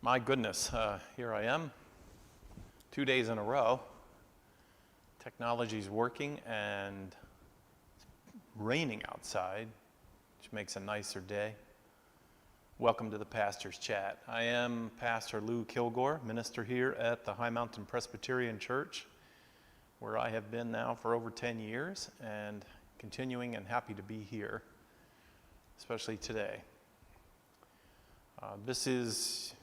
My goodness, here I am, 2 days in a row. Technology's working and it's raining outside, which makes a nicer day. Welcome to the Pastor's Chat. I am Pastor Lou Kilgore, minister here at the High Mountain Presbyterian Church, where I have been now for over 10 years and continuing and happy to be here, especially today. This is,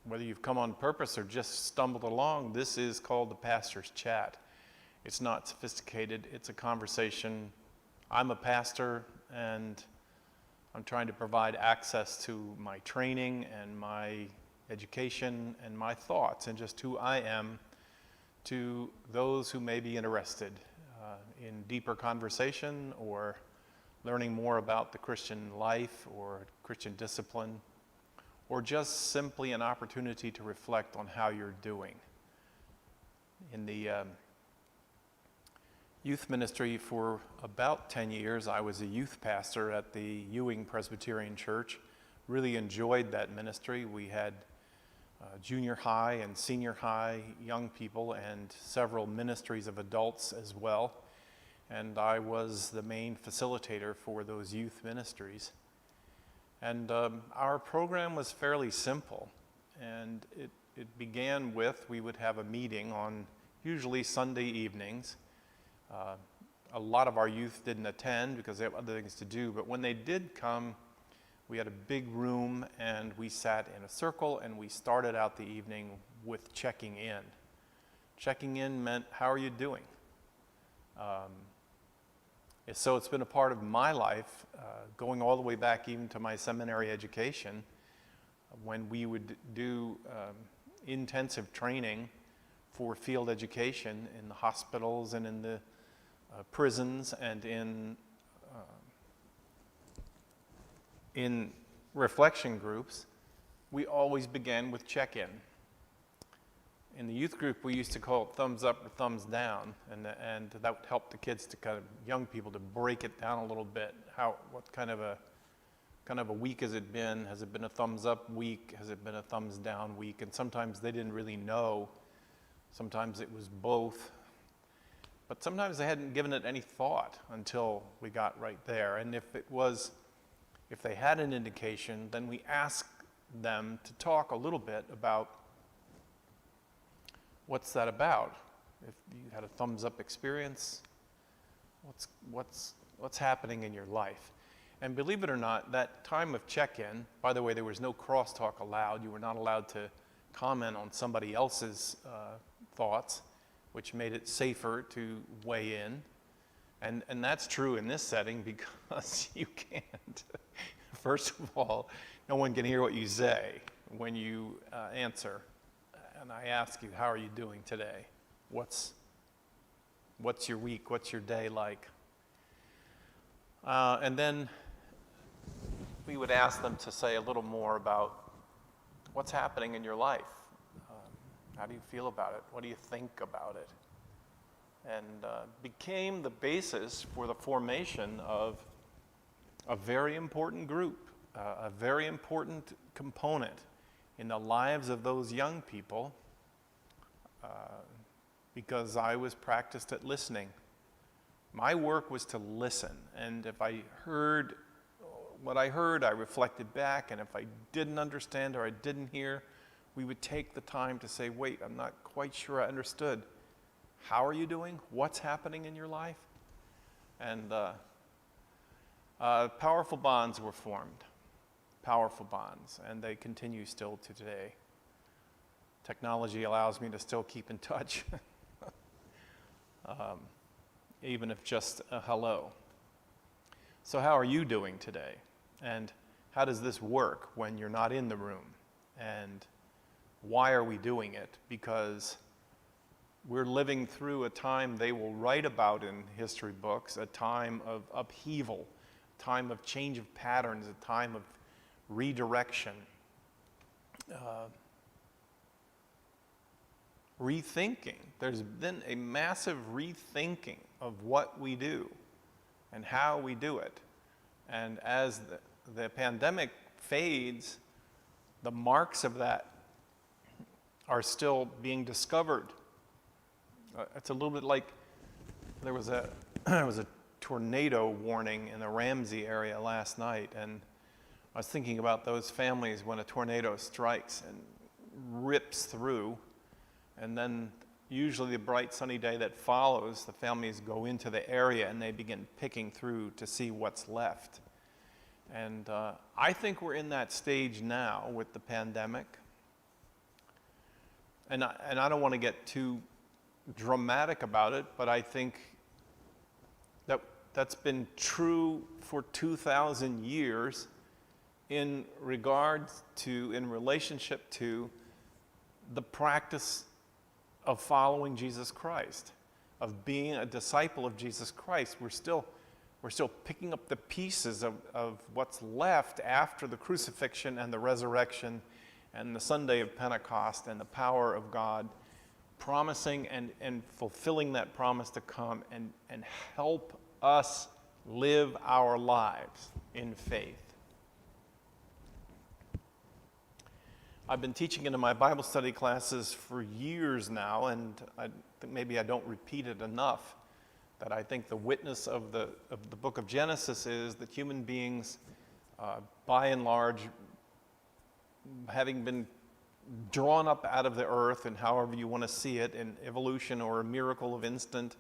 whether you've come on purpose or just stumbled along, this is called the Pastor's Chat. It's not sophisticated, it's a conversation. I'm a pastor and I'm trying to provide access to my training and my education and my thoughts and just who I am to those who may be interested in deeper conversation or learning more about the Christian life or Christian discipline, or just simply an opportunity to reflect on how you're doing. In the youth ministry for about 10 years, I was a youth pastor at the Ewing Presbyterian Church. Really enjoyed that ministry. We had junior high and senior high young people and several ministries of adults as well. And I was the main facilitator for those youth ministries. And our program was fairly simple, and it began with, we would have a meeting on usually Sunday evenings. A lot of our youth didn't attend because they have other things to do, but when they did come, we had a big room and we sat in a circle and we started out the evening with checking in. Checking in meant, how are you doing? So it's been a part of my life, going all the way back even to my seminary education, when we would do intensive training for field education in the hospitals and in the prisons and in reflection groups. We always began with check-in. In the youth group, we used to call it thumbs up or thumbs down, and that would help the kids to young people to break it down a little bit. What kind of a week has it been? Has it been a thumbs up week? Has it been a thumbs down week? And sometimes they didn't really know. Sometimes it was both. But sometimes they hadn't given it any thought until we got right there. And if they had an indication, then we asked them to talk a little bit about what's that about? If you had a thumbs up experience, what's happening in your life? And believe it or not, that time of check-in, by the way, there was no crosstalk allowed. You were not allowed to comment on somebody else's thoughts, which made it safer to weigh in. And that's true in this setting because you can't. First of all, no one can hear what you say when you answer. And I ask you, how are you doing today? What's your week? What's your day like? And then we would ask them to say a little more about what's happening in your life. How do you feel about it? What do you think about it? And became the basis for the formation of a very important group, a very important component in the lives of those young people, because I was practiced at listening. My work was to listen, and if I heard what I heard, I reflected back, and if I didn't understand or I didn't hear, we would take the time to say, wait, I'm not quite sure I understood. How are you doing? What's happening in your life? And powerful bonds were formed. Powerful bonds, and they continue still to today. Technology allows me to still keep in touch, even if just a hello. So how are you doing today? And how does this work when you're not in the room? And why are we doing it? Because we're living through a time they will write about in history books, a time of upheaval, a time of change of patterns, a time of redirection, rethinking. There's been a massive rethinking of what we do and how we do it. And as the pandemic fades, the marks of that are still being discovered. It's a little bit like there was a tornado warning in the Ramsey area last night, and I was thinking about those families when a tornado strikes and rips through, and then usually the bright sunny day that follows, the families go into the area and they begin picking through to see what's left. And I think we're in that stage now with the pandemic. And I don't want to get too dramatic about it, but I think that's been true for 2,000 years in relationship to the practice of following Jesus Christ, of being a disciple of Jesus Christ. We're still picking up the pieces of what's left after the crucifixion and the resurrection and the Sunday of Pentecost and the power of God, promising and fulfilling that promise to come and help us live our lives in faith. I've been teaching into my Bible study classes for years now, and maybe I don't repeat it enough, that I think the witness of the book of Genesis is that human beings, by and large, having been drawn up out of the earth, and however you want to see it, in evolution or a miracle of instant,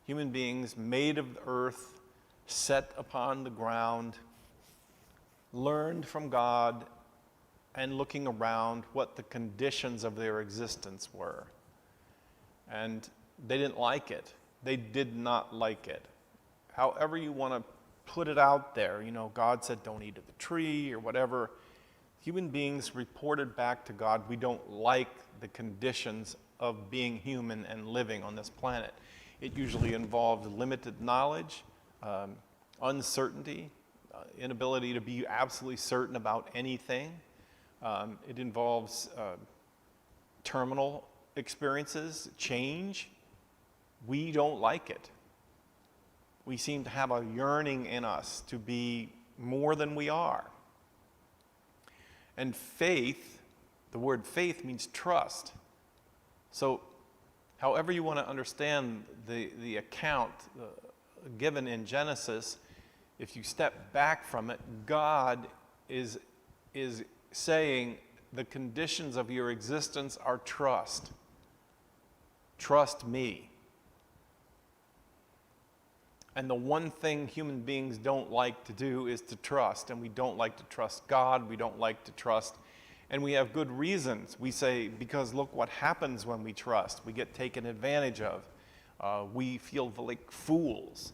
human beings made of the earth, set upon the ground, learned from God, and looking around what the conditions of their existence were. And they didn't like it. They did not like it. However you want to put it out there, God said don't eat of the tree or whatever. Human beings reported back to God, we don't like the conditions of being human and living on this planet. It usually involved limited knowledge, uncertainty, inability to be absolutely certain about anything. It involves terminal experiences, change. We don't like it. We seem to have a yearning in us to be more than we are. And faith, the word faith means trust. So however you want to understand the account given in Genesis, if you step back from it, God is saying the conditions of your existence are trust. Trust me. And the one thing human beings don't like to do is to trust. And we don't like to trust God. We don't like to trust. And we have good reasons. We say, because look what happens when we trust. We get taken advantage of. We feel like fools.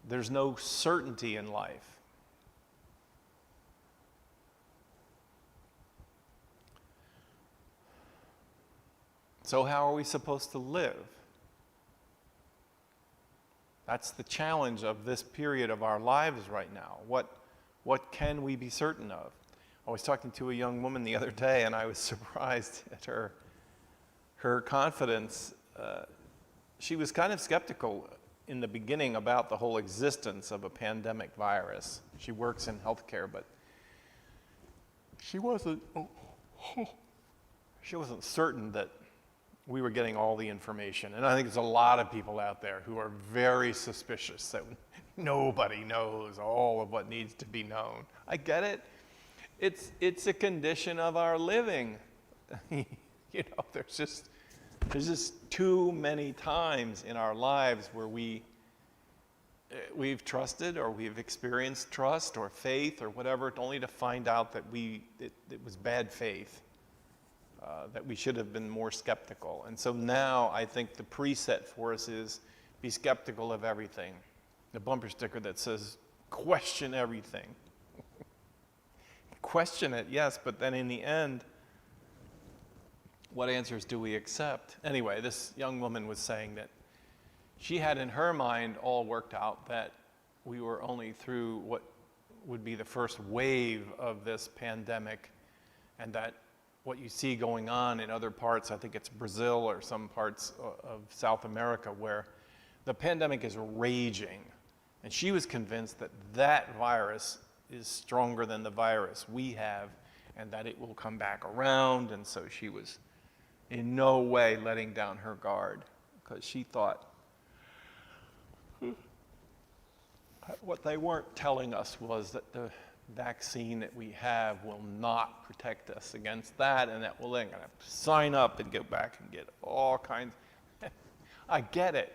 There's no certainty in life. So how are we supposed to live? That's the challenge of this period of our lives right now. What can we be certain of? I was talking to a young woman the other day, and I was surprised at her confidence. She was kind of skeptical in the beginning about the whole existence of a pandemic virus. She works in healthcare, but she wasn't certain that we were getting all the information. And I think there's a lot of people out there who are very suspicious that nobody knows all of what needs to be known. I get it. It's a condition of our living. There's just too many times in our lives where we've trusted, or we've experienced trust or faith or whatever, only to find out that it was bad faith. That we should have been more skeptical. And so now I think the preset for us is be skeptical of everything. The bumper sticker that says, question everything. Question it, yes, but then in the end, what answers do we accept? Anyway, this young woman was saying that she had in her mind all worked out that we were only through what would be the first wave of this pandemic, and that what you see going on in other parts, I think it's Brazil or some parts of South America, where the pandemic is raging. And she was convinced that that virus is stronger than the virus we have, and that it will come back around. And so she was in no way letting down her guard, because she thought what they weren't telling us was that the vaccine that we have will not protect us against that, and that we're going to have to sign up and go back and get all kinds. I get it.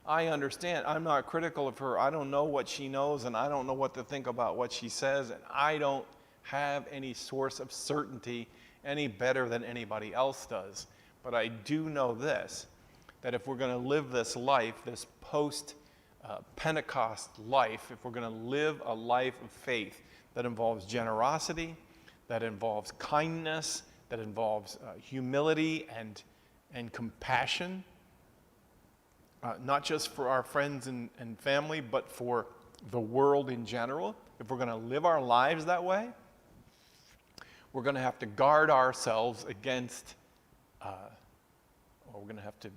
I understand. I'm not critical of her. I don't know what she knows, and I don't know what to think about what she says, and I don't have any source of certainty any better than anybody else does. But I do know this, that if we're going to live this life, this post-Pentecost life, if we're going to live a life of faith that involves generosity, that involves kindness, that involves humility and compassion, not just for our friends and family, but for the world in general, if we're going to live our lives that way, we're going to have to guard ourselves against, or we're going to have to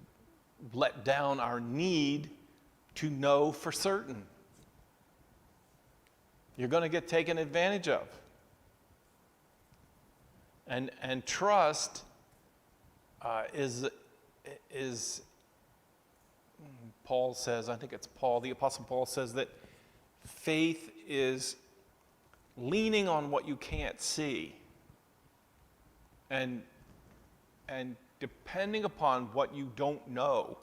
let down our need to know for certain. You're going to get taken advantage of. And trust is Paul says, I think it's Paul, the Apostle Paul says that faith is leaning on what you can't see and depending upon what you don't know.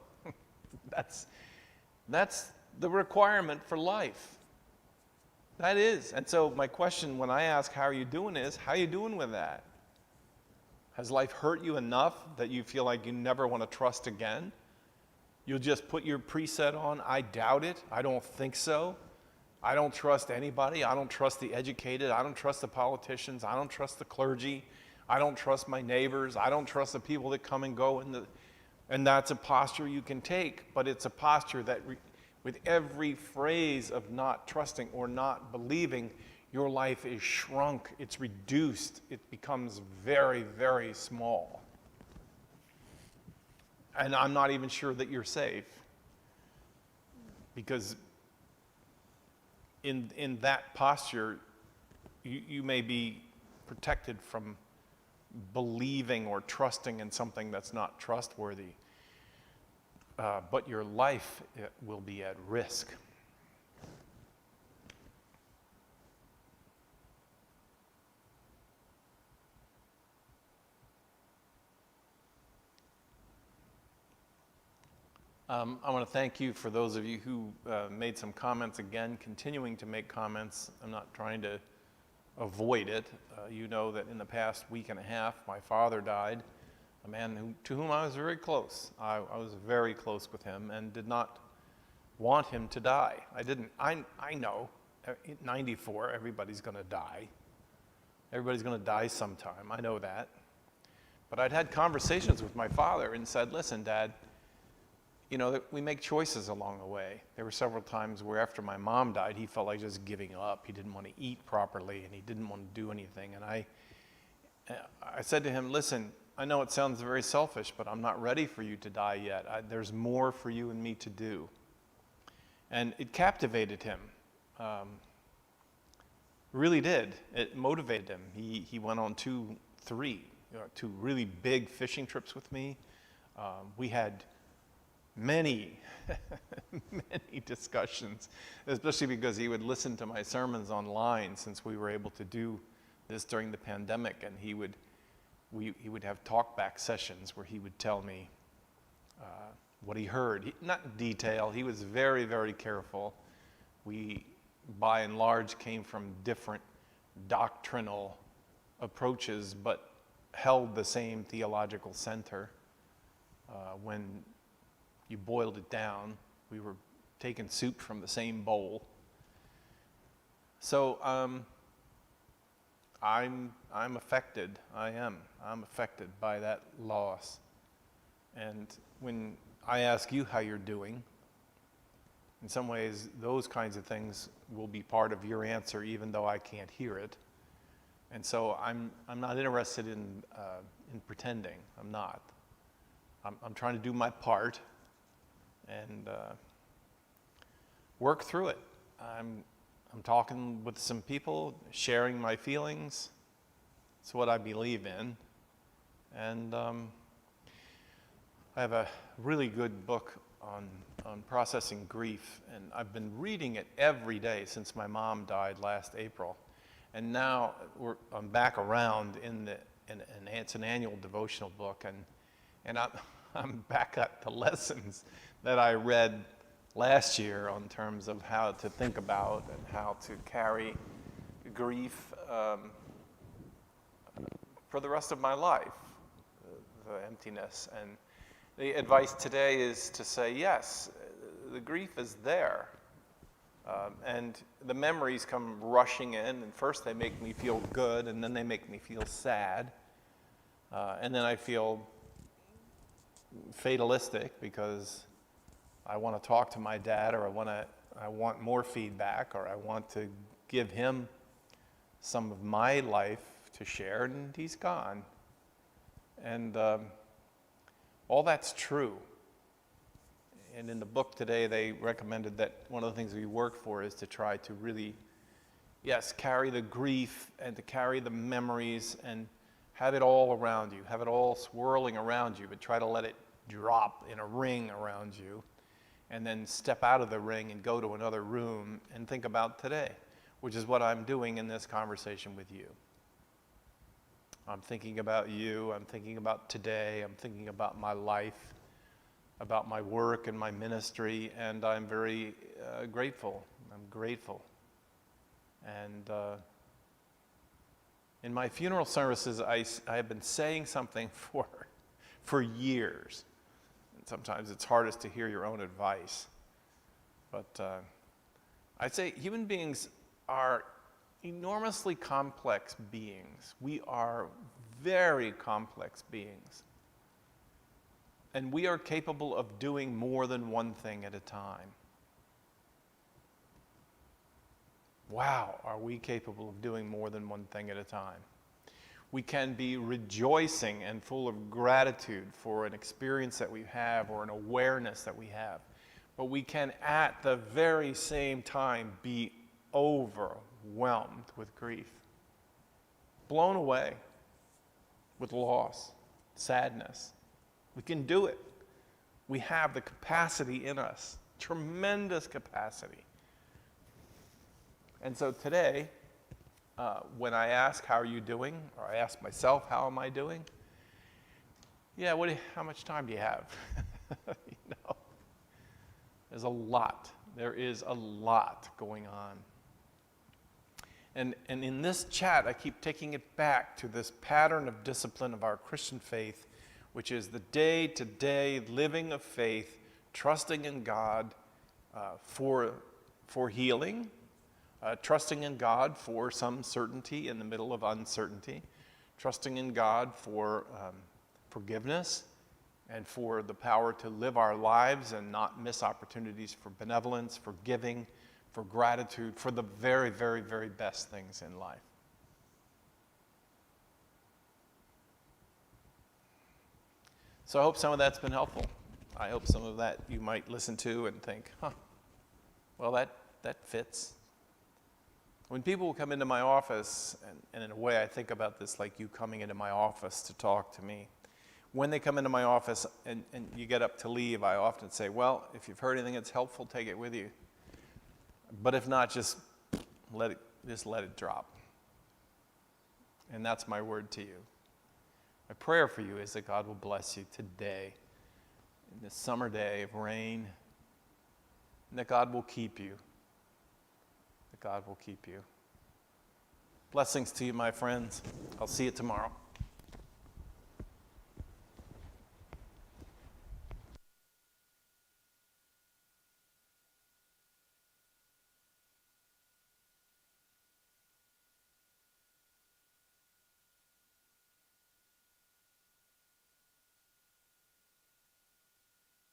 That's the requirement for life. That is. And so my question when I ask how are you doing is, how are you doing with that? Has life hurt you enough that you feel like you never want to trust again? You'll just put your preset on, I doubt it, I don't think so. I don't trust anybody, I don't trust the educated, I don't trust the politicians, I don't trust the clergy, I don't trust my neighbors, I don't trust the people that come and go. And that's a posture you can take, but it's a posture that with every phrase of not trusting or not believing, your life is shrunk, it's reduced, it becomes very, very small. And I'm not even sure that you're safe, because in that posture, you may be protected from believing or trusting in something that's not trustworthy, but your life will be at risk. I want to thank you for those of you who made some comments again, continuing to make comments. I'm not trying to avoid it. You know that in the past week and a half, my father died, a man to whom I was very close. I was very close with him and did not want him to die. I know, at 94, everybody's going to die. Everybody's going to die sometime. I know that. But I'd had conversations with my father and said, listen, Dad, you know, we make choices along the way. There were several times where after my mom died, he felt like just giving up. He didn't want to eat properly, and he didn't want to do anything. And I said to him, listen, I know it sounds very selfish, but I'm not ready for you to die yet. There's more for you and me to do. And it captivated him. Really did. It motivated him. He went on two really big fishing trips with me. We had many, many discussions, especially because he would listen to my sermons online since we were able to do this during the pandemic, and he would have talk-back sessions where he would tell me what he heard. Not in detail, he was very, very careful. We, by and large, came from different doctrinal approaches, but held the same theological center. When you boiled it down, we were taking soup from the same bowl. So I'm affected. I'm affected by that loss. And when I ask you how you're doing, in some ways, those kinds of things will be part of your answer, even though I can't hear it. And so I'm not interested in pretending. I'm not. I'm trying to do my part and work through it. I'm talking with some people, sharing my feelings. It's what I believe in. And I have a really good book on processing grief, and I've been reading it every day since my mom died last April. And now I'm back around it's an annual devotional book, and I'm back at the lessons that I read last year on terms of how to think about and how to carry grief for the rest of my life, the emptiness. And the advice today is to say, yes, the grief is there. And the memories come rushing in, and first they make me feel good, and then they make me feel sad. And then I feel fatalistic because I want to talk to my dad, or I want more feedback, or I want to give him some of my life to share, and he's gone. And all that's true. And in the book today, they recommended that one of the things we work for is to try to really, yes, carry the grief and to carry the memories and have it all around you, have it all swirling around you, but try to let it drop in a ring around you, and then step out of the ring and go to another room and think about today, which is what I'm doing in this conversation with you. I'm thinking about you, I'm thinking about today, I'm thinking about my life, about my work and my ministry, and I'm very grateful. I'm grateful. And in my funeral services, I have been saying something for years. And sometimes it's hardest to hear your own advice. But I'd say human beings are enormously complex beings. We are very complex beings. And we are capable of doing more than one thing at a time. Wow, are we capable of doing more than one thing at a time? We can be rejoicing and full of gratitude for an experience that we have or an awareness that we have. But we can at the very same time be overwhelmed with grief, blown away with loss, sadness. We can do it. We have the capacity in us, tremendous capacity. And so today, when I ask, how are you doing? Or I ask myself, how am I doing? Yeah, how much time do you have? There's a lot. There is a lot going on. And in this chat, I keep taking it back to this pattern of discipline of our Christian faith, which is the day-to-day living of faith, trusting in God for healing, trusting in God for some certainty in the middle of uncertainty, trusting in God for forgiveness and for the power to live our lives and not miss opportunities for benevolence, for giving, for gratitude, for the very, very, very best things in life. So I hope some of that's been helpful. I hope some of that you might listen to and think, well, that fits. When people come into my office, and in a way I think about this like you coming into my office to talk to me. When they come into my office and you get up to leave, I often say, well, if you've heard anything that's helpful, take it with you. But if not, just let it drop. And that's my word to you. My prayer for you is that God will bless you today, in this summer day of rain, and that God will keep you. That God will keep you. Blessings to you, my friends. I'll see you tomorrow.